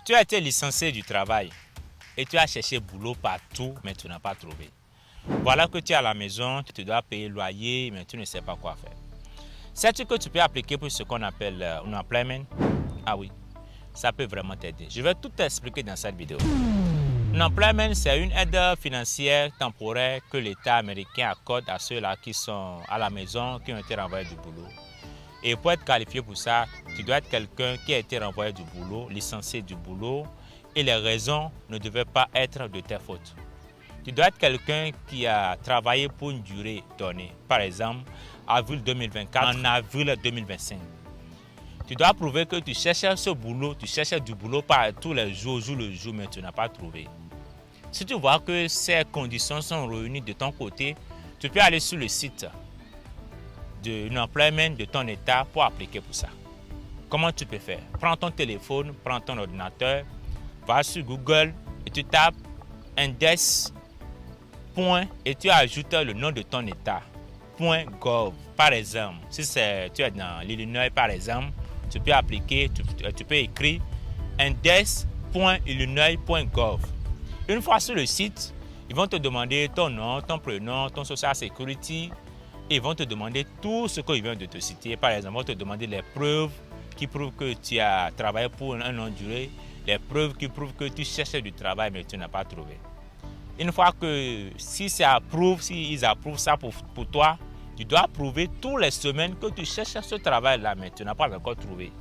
Tu as été licencié du travail et tu as cherché boulot partout, mais tu n'as pas trouvé. Voilà que tu es à la maison, tu dois payer le loyer, mais tu ne sais pas quoi faire. Sais-tu que tu peux appliquer pour ce qu'on appelle un employment? Ah oui, ça peut vraiment t'aider. Je vais tout t'expliquer dans cette vidéo. Un employment, c'est une aide financière temporaire que l'État américain accorde à ceux-là qui sont à la maison, qui ont été renvoyés du boulot. Et pour être qualifié pour ça, tu dois être quelqu'un qui a été renvoyé du boulot, licencié du boulot, et les raisons ne devaient pas être de ta faute. Tu dois être quelqu'un qui a travaillé pour une durée donnée, par exemple, avril 2024 en avril 2025. Tu dois prouver que tu cherches ce boulot, tu cherches du boulot par tous les jours, jour le jour, mais tu n'as pas trouvé. Si tu vois que ces conditions sont réunies de ton côté, tu peux aller sur le site de l'employment de ton état pour appliquer pour ça. Comment tu peux faire? Prends ton téléphone, prends ton ordinateur, va sur Google et tu tapes index. Et tu ajoutes le nom de ton état. .gov. Par exemple, si tu es dans l'Illinois par exemple, tu peux appliquer, tu peux écrire index.illinois.gov. Une fois sur le site, ils vont te demander ton nom, ton prénom, ton social security. Et ils vont te demander tout ce qu'ils viennent de te citer. Par exemple, ils vont te demander les preuves qui prouvent que tu as travaillé pour un longue durée, les preuves qui prouvent que tu cherches du travail mais tu n'as pas trouvé. Une fois que s'ils approuvent ça pour toi, tu dois prouver toutes les semaines que tu cherches ce travail-là mais tu n'as pas encore trouvé.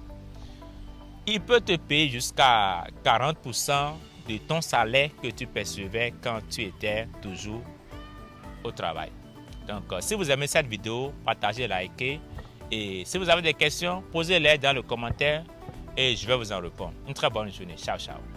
Il peut te payer jusqu'à 40% de ton salaire que tu percevais quand tu étais toujours au travail. Donc, si vous aimez cette vidéo, partagez, likez. Et si vous avez des questions, posez-les dans le commentaire et je vais vous en répondre. Une très bonne journée. Ciao, ciao.